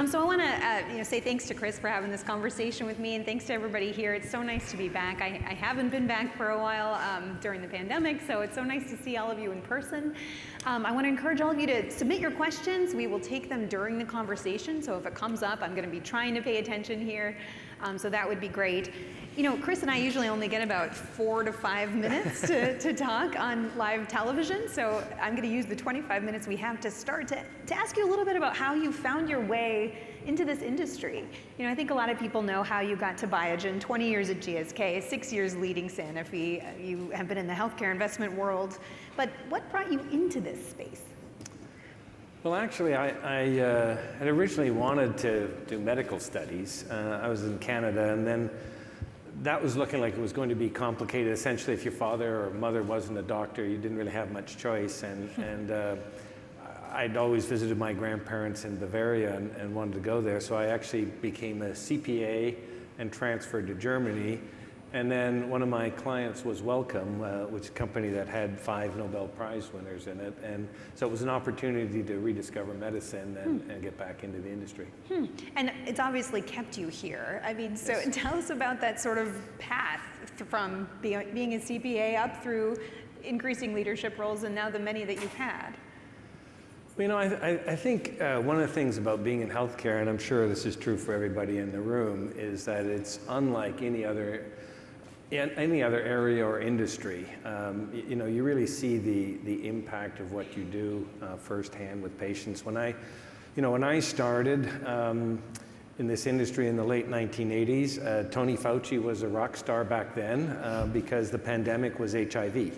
So I want to say thanks to Chris for having this conversation with me, and thanks to everybody here. It's so nice to be back. I haven't been back for a while during the pandemic, so it's so nice to see all of you in person. I want to encourage all of you to submit your questions. We will take them during the conversation, so if it comes up, I'm going to be trying to pay attention here, so that would be great. You know, Chris and I usually only get about 4 to 5 minutes to talk on live television, so I'm going to use the 25 minutes we have to start to ask you a little bit about how you found your way into this industry. You know, I think a lot of people know how you got to Biogen, 20 years at GSK, 6 years leading Sanofi. You have been in the healthcare investment world, but what brought you into this space? Well, actually, I had originally wanted to do medical studies. I was in Canada, and then that was looking like it was going to be complicated. Essentially, if your father or mother wasn't a doctor, you didn't really have much choice. And I'd always visited my grandparents in Bavaria and wanted to go there. So I actually became a CPA and transferred to Germany. And then one of my clients was Wellcome, which is a company that had 5 Nobel Prize winners in it. And so it was an opportunity to rediscover medicine and get back into the industry. And it's obviously kept you here. I mean, so yes. Tell us about that sort of path from being a CPA up through increasing leadership roles and now the many that you've had. You know, I think one of the things about being in healthcare, and I'm sure this is true for everybody in the room, is that it's unlike any other area or industry. You know, you really see the impact of what you do firsthand with patients. When I started in this industry in the late 1980s, Tony Fauci was a rock star back then because the pandemic was HIV.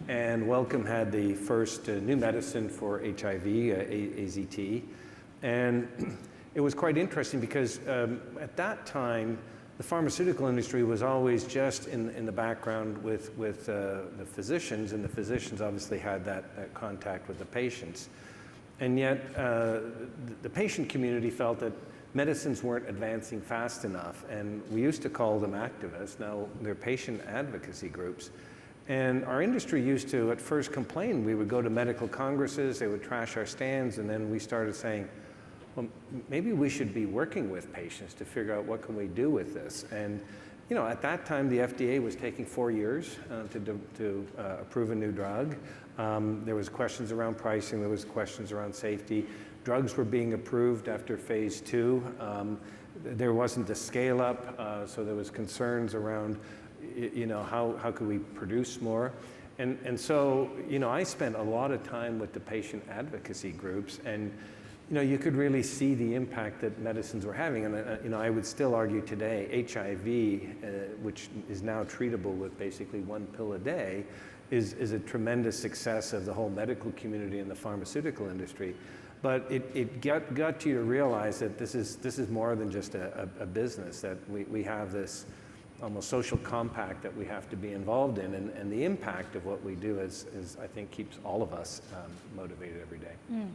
And Wellcome had the first new medicine for HIV, AZT. And it was quite interesting because at that time, the pharmaceutical industry was always just in the background with the physicians, and the physicians obviously had that contact with the patients. And yet the patient community felt that medicines weren't advancing fast enough, and we used to call them activists. Now they're patient advocacy groups. And our industry used to at first complain. We would go to medical congresses, they would trash our stands, and then we started saying, well, maybe we should be working with patients to figure out what can we do with this. And you know, at that time, the FDA was taking 4 years to approve a new drug. There was questions around pricing, there was questions around safety. Drugs were being approved after phase 2. There wasn't the scale up, so there was concerns around, you know, how could we produce more? And so, you know, I spent a lot of time with the patient advocacy groups, and you know, you could really see the impact that medicines were having. And you know, I would still argue today, HIV, which is now treatable with basically 1 pill a day, is a tremendous success of the whole medical community and the pharmaceutical industry. But it got you to realize that this is more than just a business, that we have this almost social compact that we have to be involved in, and the impact of what we do is I think keeps all of us motivated every day.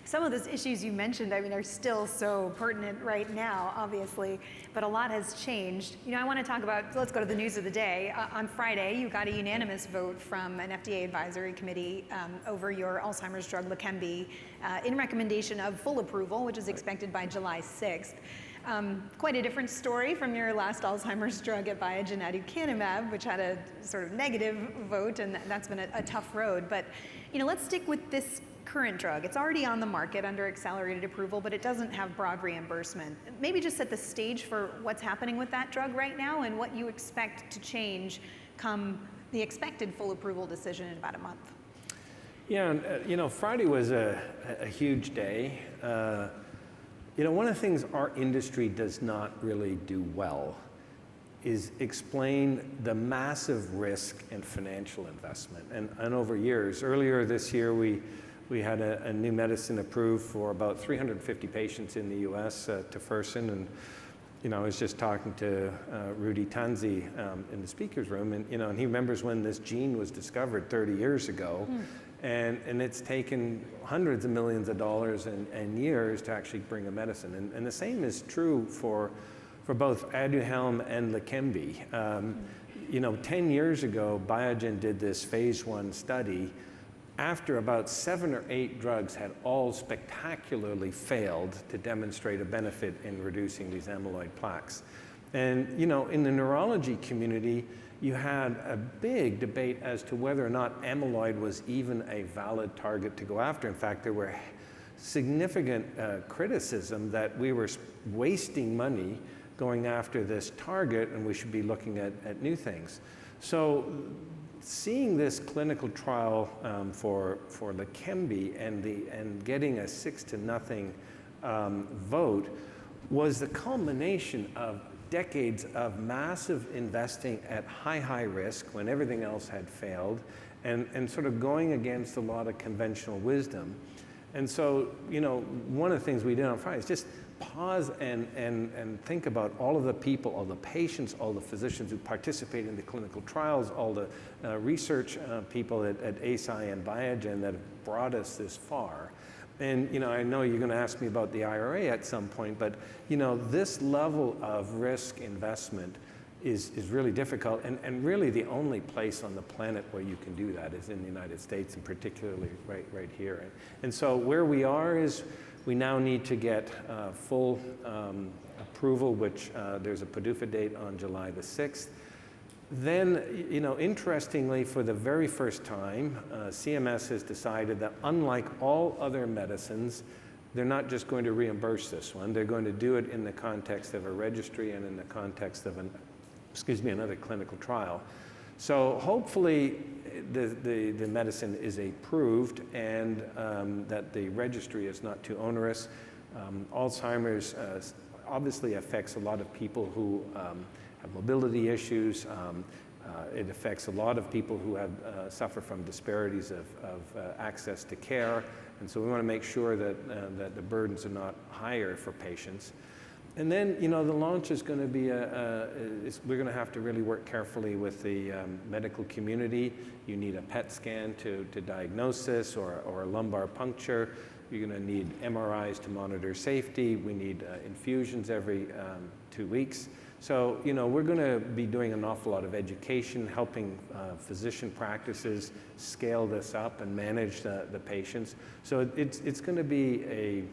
Some of those issues you mentioned, I mean, are still so pertinent right now, obviously, but a lot has changed. You know, I want to talk about, let's go to the news of the day. On Friday, you got a unanimous vote from an FDA advisory committee over your Alzheimer's drug Leqembi in recommendation of full approval, which is expected by July 6th. Quite a different story from your last Alzheimer's drug at Biogen, aducanumab, which had a sort of negative vote, and that's been a tough road. But you know, let's stick with this current drug. It's already on the market under accelerated approval, but it doesn't have broad reimbursement. Maybe just set the stage for what's happening with that drug right now and what you expect to change come the expected full approval decision in about a month. Yeah, and, you know, Friday was a huge day. You know, one of the things our industry does not really do well is explain the massive risk and financial investment. And over years, earlier this year, we had a new medicine approved for about 350 patients in the US, tofersen. And, you know, I was just talking to Rudy Tanzi in the speaker's room, and, you know, and he remembers when this gene was discovered 30 years ago. And it's taken hundreds of millions of dollars and years to actually bring a medicine. And the same is true for both Aduhelm and Leqembi. You know, 10 years ago, Biogen did this phase 1 study after about 7 or 8 drugs had all spectacularly failed to demonstrate a benefit in reducing these amyloid plaques. And in the neurology community, you had a big debate as to whether or not amyloid was even a valid target to go after. In fact, there were significant criticism that we were wasting money going after this target and we should be looking at new things. So seeing this clinical trial for Leqembi and getting a 6-0 vote was the culmination of decades of massive investing at high risk when everything else had failed, and sort of going against a lot of conventional wisdom. And so, one of the things we did on Friday is just pause and think about all of the people, all the patients, all the physicians who participate in the clinical trials, all the research people at Eisai and Biogen that have brought us this far. And I know you're going to ask me about the IRA at some point, but this level of risk investment is really difficult, and really the only place on the planet where you can do that is in the United States, and particularly right here. And so where we are is we now need to get full approval, which there's a PDUFA date on July the 6th. Then, interestingly, for the very first time, CMS has decided that unlike all other medicines, they're not just going to reimburse this one. They're going to do it in the context of a registry and in the context of another clinical trial. So hopefully the medicine is approved and that the registry is not too onerous. Alzheimer's obviously affects a lot of people who have mobility issues. It affects a lot of people who have suffer from disparities of access to care, and so we want to make sure that the burdens are not higher for patients. And then, the launch is going to be we're going to have to really work carefully with the medical community. You need a PET scan to diagnose this, or a lumbar puncture. You're going to need MRIs to monitor safety. We need infusions every 2 weeks. So, we're going to be doing an awful lot of education, helping physician practices scale this up and manage the patients. So it's going to be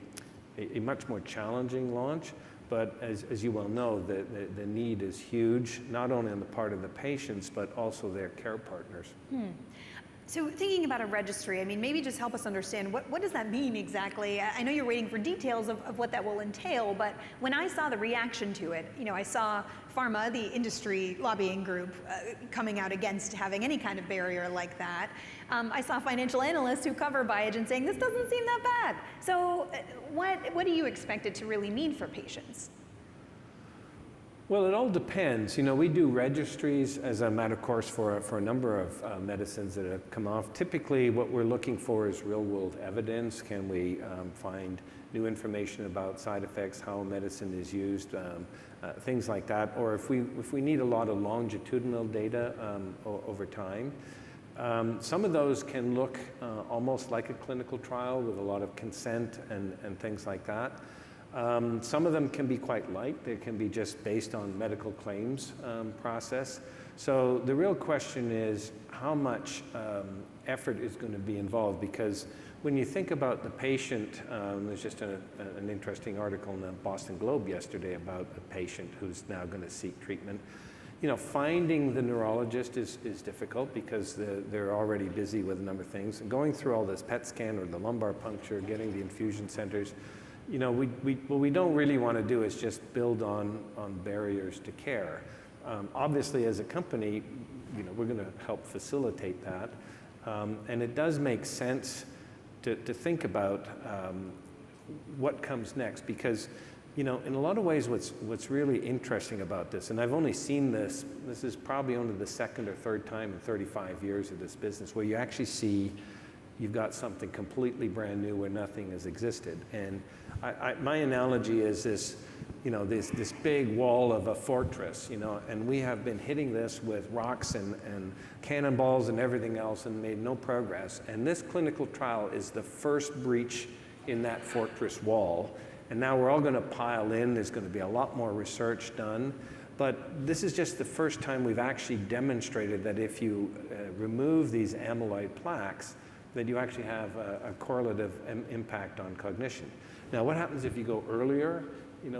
a much more challenging launch, but as you well know, the need is huge, not only on the part of the patients, but also their care partners. So thinking about a registry, maybe just help us understand, what does that mean exactly? I know you're waiting for details of what that will entail, but when I saw the reaction to it, I saw pharma, the industry lobbying group, coming out against having any kind of barrier like that. I saw financial analysts who cover Biogen saying, this doesn't seem that bad. So what do you expect it to really mean for patients? Well, it all depends. We do registries as a matter of course for a number of medicines that have come off. Typically, what we're looking for is real-world evidence. Can we find new information about side effects, how medicine is used, things like that. Or if we need a lot of longitudinal data over time. Some of those can look almost like a clinical trial with a lot of consent and things like that. Some of them can be quite light. They can be just based on medical claims process. So the real question is how much effort is going to be involved, because when you think about the patient, there's just an interesting article in the Boston Globe yesterday about a patient who's now going to seek treatment. Finding the neurologist is difficult because they're already busy with a number of things. And going through all this PET scan or the lumbar puncture, getting the infusion centers, what we don't really want to do is just build on barriers to care. Obviously, as a company, we're going to help facilitate that. And it does make sense to think about what comes next, because in a lot of ways what's really interesting about this, and I've only seen this is probably only the second or third time in 35 years of this business where you actually see you've got something completely brand new where nothing has existed. And my analogy is this, this big wall of a fortress, and we have been hitting this with rocks and cannonballs and everything else and made no progress. And this clinical trial is the first breach in that fortress wall. And now we're all going to pile in. There's going to be a lot more research done. But this is just the first time we've actually demonstrated that if you remove these amyloid plaques, that you actually have a correlative impact on cognition. Now, what happens if you go earlier,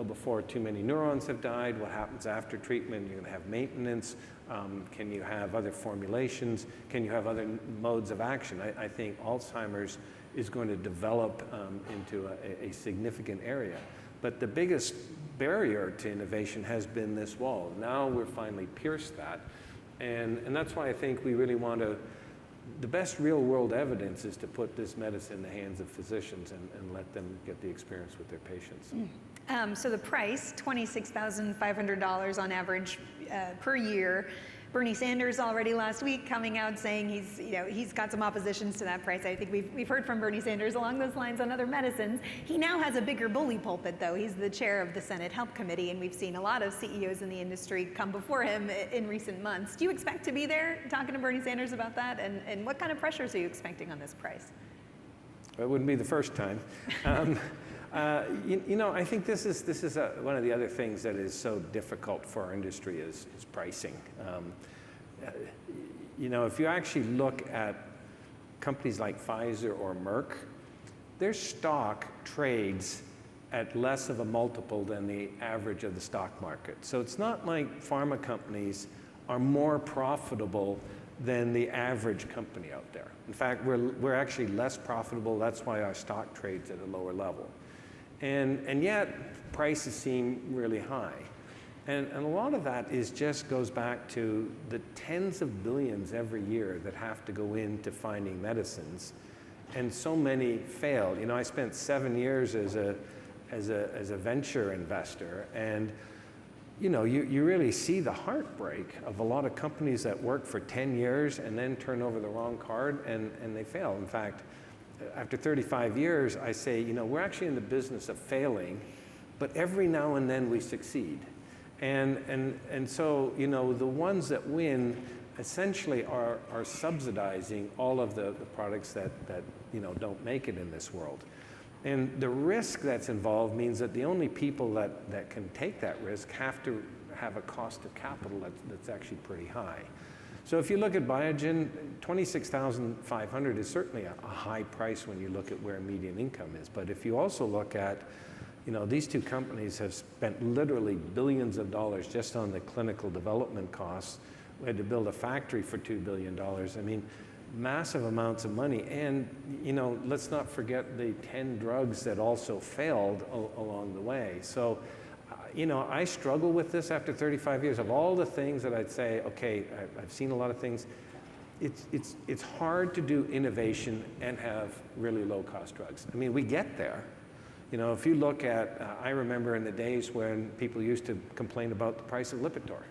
before too many neurons have died? What happens after treatment? You're going to have maintenance. Can you have other formulations? Can you have other modes of action? I think Alzheimer's is going to develop into a significant area. But the biggest barrier to innovation has been this wall. Now we're finally pierced that. And that's why I think we really want to, the best real world evidence is to put this medicine in the hands of physicians and let them get the experience with their patients. So the price, $26,500 on average per year. Bernie Sanders already last week coming out saying he's got some oppositions to that price. I think we've heard from Bernie Sanders along those lines on other medicines. He now has a bigger bully pulpit, though. He's the chair of the Senate Health Committee, and we've seen a lot of CEOs in the industry come before him in recent months. Do you expect to be there talking to Bernie Sanders about that? And what kind of pressures are you expecting on this price? It wouldn't be the first time. I think this is one of the other things that is so difficult for our industry is pricing. If you actually look at companies like Pfizer or Merck, their stock trades at less of a multiple than the average of the stock market. So it's not like pharma companies are more profitable than the average company out there. In fact, we're actually less profitable. That's why our stock trades at a lower level. And yet, prices seem really high. And a lot of that goes back to the tens of billions every year that have to go into finding medicines. And so many fail. I spent 7 years as a venture investor, and you really see the heartbreak of a lot of companies that work for 10 years and then turn over the wrong card and they fail. In fact, after 35 years, I say, we're actually in the business of failing, but every now and then we succeed. And so, the ones that win essentially are subsidizing all of the products that don't make it in this world. And the risk that's involved means that the only people that can take that risk have to have a cost of capital that's actually pretty high. So if you look at Biogen, $26,500 is certainly a high price when you look at where median income is. But if you also look at, these two companies have spent literally billions of dollars just on the clinical development costs. We had to build a factory for $2 billion. I mean, massive amounts of money. And, let's not forget the 10 drugs that also failed along the way. So, I struggle with this after 35 years. Of all the things that I'd say, okay, I've seen a lot of things, it's hard to do innovation and have really low-cost drugs. I mean, we get there. If you look at, I remember in the days when people used to complain about the price of Lipitor.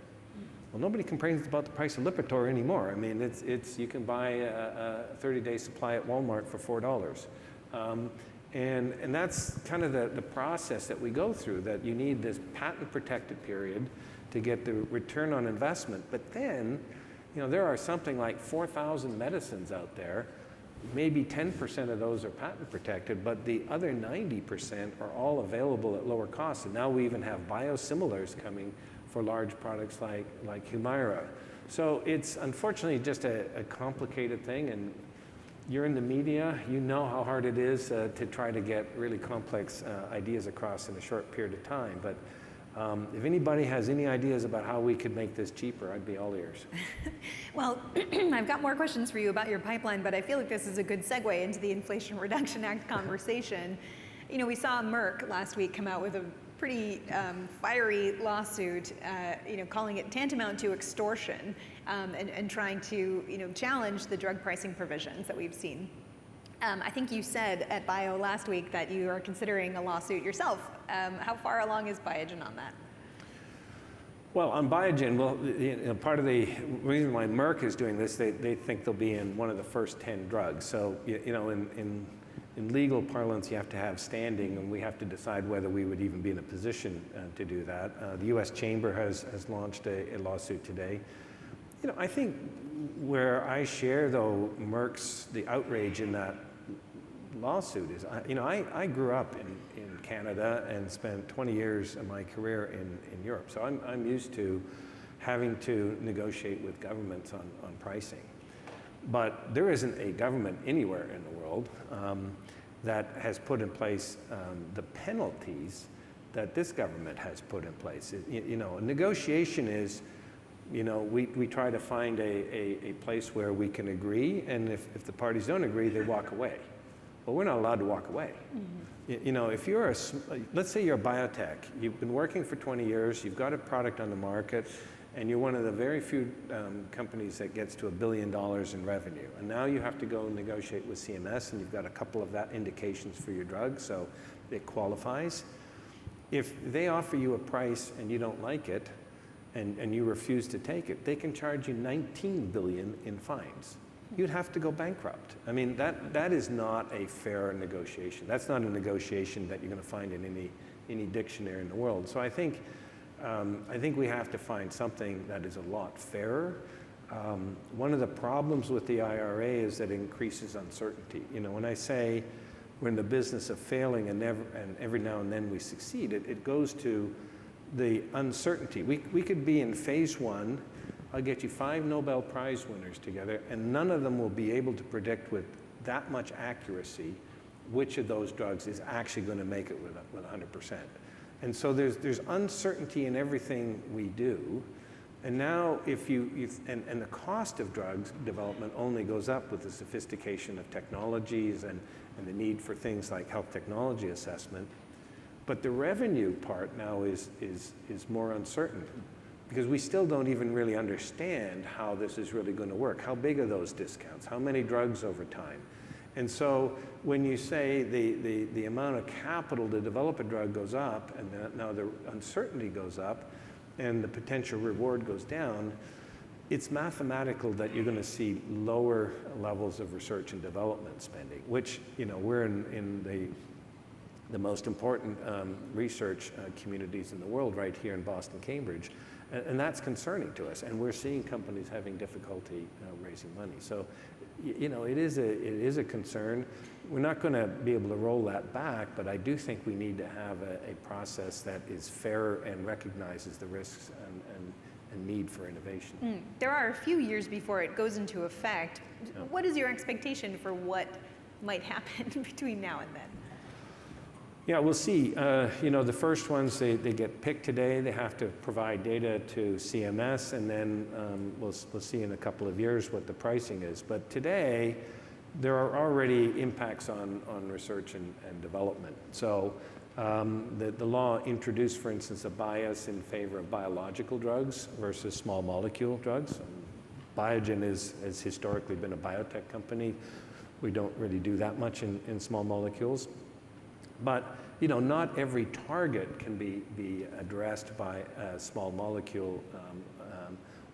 Well, nobody complains about the price of Lipitor anymore. I mean, you can buy a 30-day supply at Walmart for $4. And that's kind of the process that we go through, that you need this patent-protected period to get the return on investment. But then, there are something like 4,000 medicines out there. Maybe 10% of those are patent protected, but the other 90% are all available at lower costs. And now we even have biosimilars coming for large products like Humira. So it's unfortunately just a complicated thing, and you're in the media, you know how hard it is to try to get really complex ideas across in a short period of time. But if anybody has any ideas about how we could make this cheaper, I'd be all ears. Well, I've got more questions for you about your pipeline, but I feel like this is a good segue into the Inflation Reduction Act conversation. We saw Merck last week come out with a pretty fiery lawsuit, calling it tantamount to extortion, and trying to, challenge the drug pricing provisions that we've seen. I think you said at Bio last week that you are considering a lawsuit yourself. How far along is Biogen on that? Well, on Biogen, part of the reason why Merck is doing this, they think they'll be in one of the first 10 drugs. So, in legal parlance, you have to have standing, and we have to decide whether we would even be in a position to do that. The U.S. Chamber has launched a lawsuit today. I think where I share, though, the outrage in that lawsuit is, I grew up in Canada and spent 20 years of my career in Europe. So I'm used to having to negotiate with governments on pricing. But there isn't a government anywhere in the world that has put in place the penalties that this government has put in place. A negotiation is, we try to find a place where we can agree, and if the parties don't agree, they walk away. Well, we're not allowed to walk away. Mm-hmm. If you're let's say you're a biotech, you've been working for 20 years, you've got a product on the market, and you're one of the very few companies that gets to $1 billion in revenue. And now you have to go negotiate with CMS, and you've got a couple of that indications for your drug, so it qualifies. If they offer you a price and you don't like it, and you refuse to take it, they can charge you $19 billion in fines. You'd have to go bankrupt. I mean, that is not a fair negotiation. That's not a negotiation that you're going to find in any dictionary in the world. So I think we have to find something that is a lot fairer. One of the problems with the IRA is that it increases uncertainty. When I say we're in the business of failing and every now and then we succeed, it goes to the uncertainty. We could be in phase 1, I'll get you 5 Nobel Prize winners together, and none of them will be able to predict with that much accuracy which of those drugs is actually going to make it with 100%. And so there's uncertainty in everything we do. And now and the cost of drugs development only goes up with the sophistication of technologies and the need for things like health technology assessment. But the revenue part now is more uncertain because we still don't even really understand how this is really going to work. How big are those discounts? How many drugs over time? And so when you say the amount of capital to develop a drug goes up, and now the uncertainty goes up, and the potential reward goes down, it's mathematical that you're going to see lower levels of research and development spending, which, we're in the most important research communities in the world right here in Boston, Cambridge, and that's concerning to us. And we're seeing companies having difficulty raising money. So, it is a concern. We're not going to be able to roll that back, but I do think we need to have a process that is fair and recognizes the risks and need for innovation. There are a few years before it goes into effect. Yeah. What is your expectation for what might happen between now and then? Yeah, we'll see. The first ones, they get picked today. They have to provide data to CMS, and then we'll see in a couple of years what the pricing is. But today, there are already impacts on research and development. So the law introduced, for instance, a bias in favor of biological drugs versus small molecule drugs. Biogen has historically been a biotech company. We don't really do that much in small molecules. But not every target can be addressed by a small molecule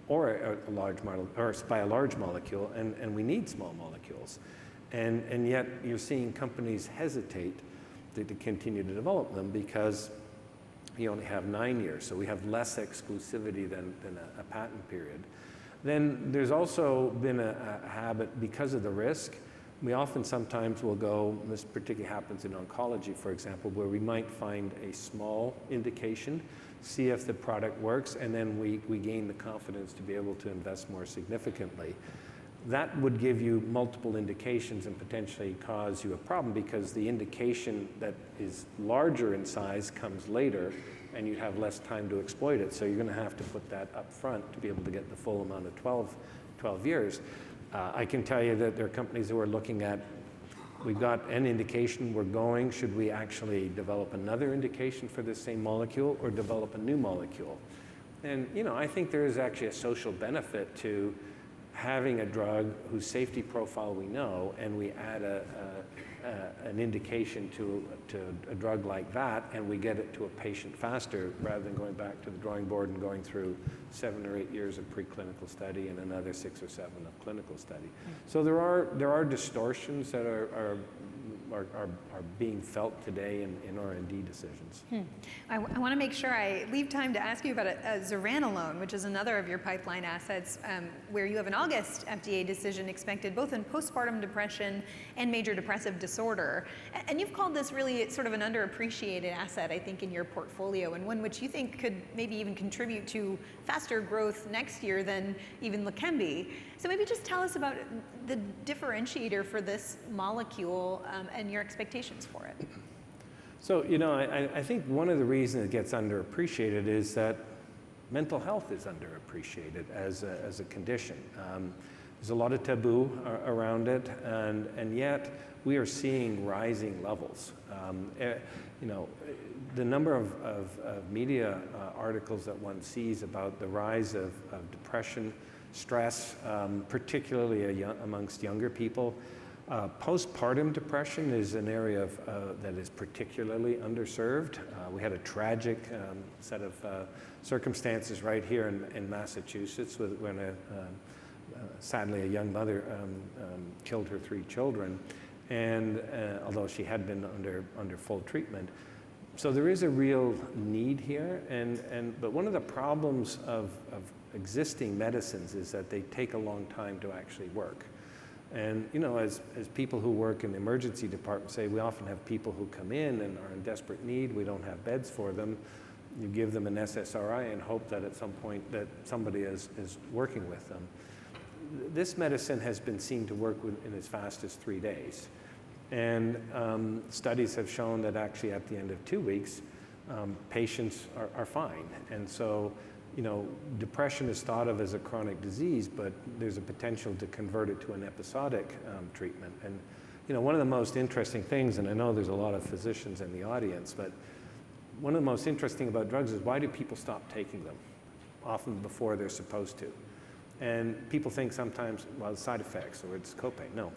or a large molecule, or by a large molecule, and we need small molecules. And yet you're seeing companies hesitate to continue to develop them because you only have 9 years, so we have less exclusivity than a patent period. Then there's also been a habit because of the risk. We often sometimes will go, this particularly happens in oncology, for example, where we might find a small indication, see if the product works, and then we gain the confidence to be able to invest more significantly. That would give you multiple indications and potentially cause you a problem because the indication that is larger in size comes later and you have less time to exploit it. So you're going to have to put that up front to be able to get the full amount of 12 years. I can tell you that there are companies who are looking at, we've got an indication, we're going, should we actually develop another indication for the same molecule or develop a new molecule? And I think there is actually a social benefit to having a drug whose safety profile we know, and we add an indication to a drug like that, and we get it to a patient faster rather than going back to the drawing board and going through 7 or 8 years of preclinical study and another 6 or 7 of clinical study. So there are distortions that are being felt today in R&D decisions. I want to make sure I leave time to ask you about zuranolone, which is another of your pipeline assets, where you have an August FDA decision expected both in postpartum depression and major depressive disorder. And you've called this really sort of an underappreciated asset, I think, in your portfolio, and one which you think could maybe even contribute to faster growth next year than even Leqembi. So maybe just tell us about the differentiator for this molecule and your expectations for it? So, I think one of the reasons it gets underappreciated is that mental health is underappreciated as a condition. There's a lot of taboo around it, and yet we are seeing rising levels. The number of media articles that one sees about the rise of depression, stress, particularly amongst younger people. Postpartum depression is an area that is particularly underserved. We had a tragic set of circumstances right here in Massachusetts when sadly a young mother killed her 3 children, and although she had been under full treatment. So there is a real need here, but one of the problems of existing medicines is that they take a long time to actually work. And as people who work in the emergency department say, we often have people who come in and are in desperate need, we don't have beds for them. You give them an SSRI and hope that at some point that somebody is working with them. This medicine has been seen to work in as fast as 3 days. And studies have shown that actually at the end of 2 weeks, patients are fine. And so, depression is thought of as a chronic disease, but there's a potential to convert it to an episodic treatment. And, one of the most interesting things, and I know there's a lot of physicians in the audience, but one of the most interesting about drugs is why do people stop taking them? Often before they're supposed to. And people think sometimes, well, it's side effects or it's copay. No.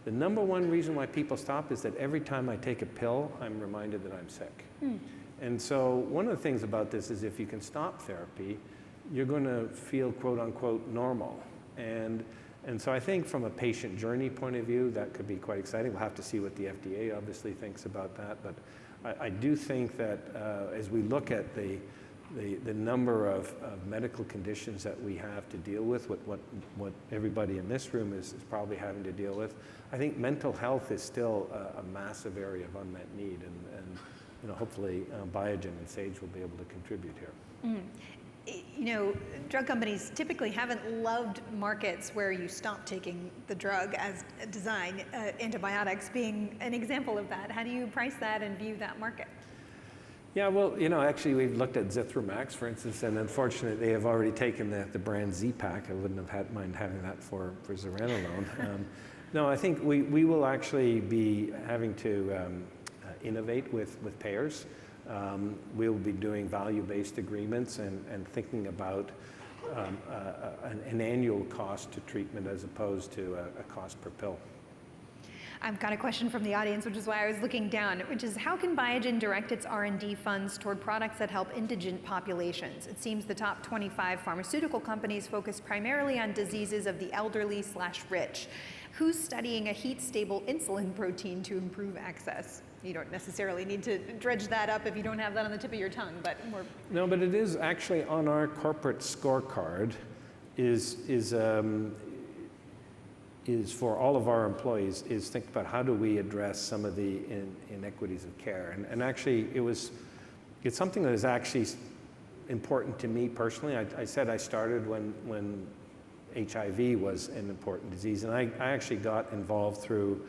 The number one reason why people stop is that every time I take a pill, I'm reminded that I'm sick. And so one of the things about this is if you can stop therapy, you're going to feel quote unquote normal. And so I think from a patient journey point of view, that could be quite exciting. We'll have to see what the FDA obviously thinks about that. But I do think that as we look at the number of medical conditions that we have to deal with, what everybody in this room is probably having to deal with, I think mental health is still a massive area of unmet need, and hopefully Biogen and Sage will be able to contribute here. Drug companies typically haven't loved markets where you stop taking the drug as designed, antibiotics being an example of that. How do you price that and view that market? Yeah, well, actually we've looked at Zithromax, for instance, and unfortunately they have already taken the brand Z-Pak. I wouldn't have mind having that for zuranolone. No, I think we will actually be having to innovate with payers. We'll be doing value-based agreements and thinking about an annual cost to treatment as opposed to a cost per pill. I've got a question from the audience, which is why I was looking down, which is how can Biogen direct its R&D funds toward products that help indigent populations? It seems the top 25 pharmaceutical companies focus primarily on diseases of the elderly/rich. Who's studying a heat-stable insulin protein to improve access? You don't necessarily need to dredge that up if you don't have that on the tip of your tongue, but more. No, but it is actually on our corporate scorecard is for all of our employees is think about how do we address some of the inequities of care. And actually it's something that is actually important to me personally. I said I started when HIV was an important disease, and I actually got involved through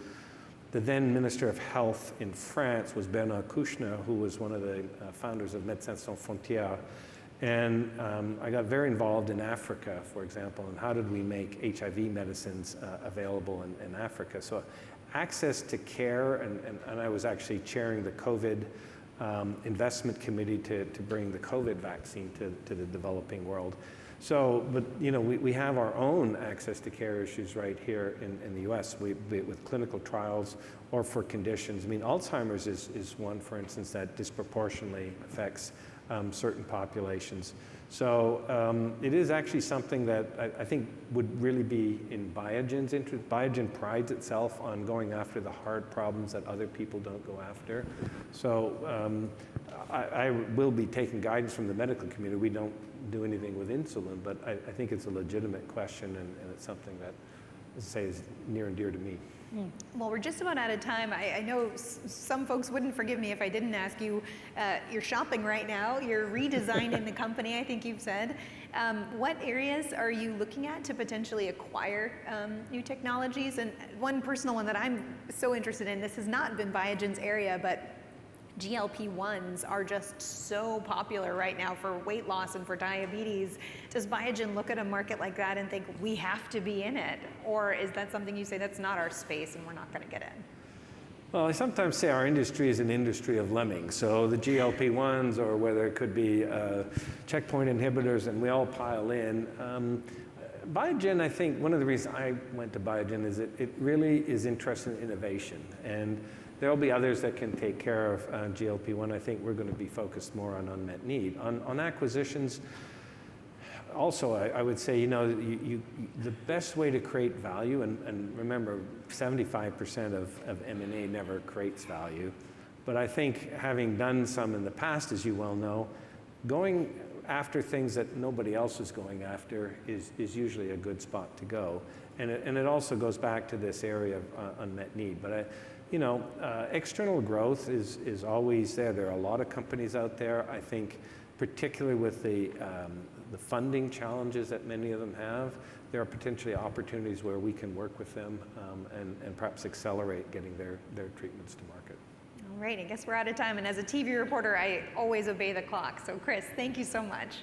the then Minister of Health in France was Bernard Kouchner, who was one of the founders of Médecins Sans Frontières. And I got very involved in Africa, for example, and how did we make HIV medicines available in Africa. So access to care, and I was actually chairing the COVID investment committee to bring the COVID vaccine to the developing world. So, but we have our own access to care issues right here in the US, with clinical trials or for conditions. I mean, Alzheimer's is one, for instance, that disproportionately affects certain populations. So it is actually something that I think would really be in Biogen's interest. Biogen prides itself on going after the hard problems that other people don't go after. So I will be taking guidance from the medical community. We don't do anything with insulin, but I think it's a legitimate question, and it's something that, as I say, is near and dear to me. Well, we're just about out of time. I know some folks wouldn't forgive me if I didn't ask you, you're shopping right now, you're redesigning the company, I think you've said. What areas are you looking at to potentially acquire new technologies? And one personal one that I'm so interested in, this has not been Biogen's area, but GLP-1s are just so popular right now for weight loss and for diabetes. Does Biogen look at a market like that and think we have to be in it? Or is that something you say that's not our space and we're not going to get in? Well, I sometimes say our industry is an industry of lemmings. So the GLP-1s, or whether it could be checkpoint inhibitors, and we all pile in. Biogen, I think one of the reasons I went to Biogen is it really is interested in innovation. And there will be others that can take care of GLP-1. I think we're going to be focused more on unmet need. On acquisitions, also I would say, the best way to create value, and remember, 75% of M&A never creates value. But I think having done some in the past, as you well know, going after things that nobody else is going after is usually a good spot to go. And it also goes back to this area of unmet need. But external growth is always there. There are a lot of companies out there. I think, particularly with the funding challenges that many of them have, there are potentially opportunities where we can work with them and perhaps accelerate getting their treatments to market. All right, I guess we're out of time. And as a TV reporter, I always obey the clock. So Chris, thank you so much.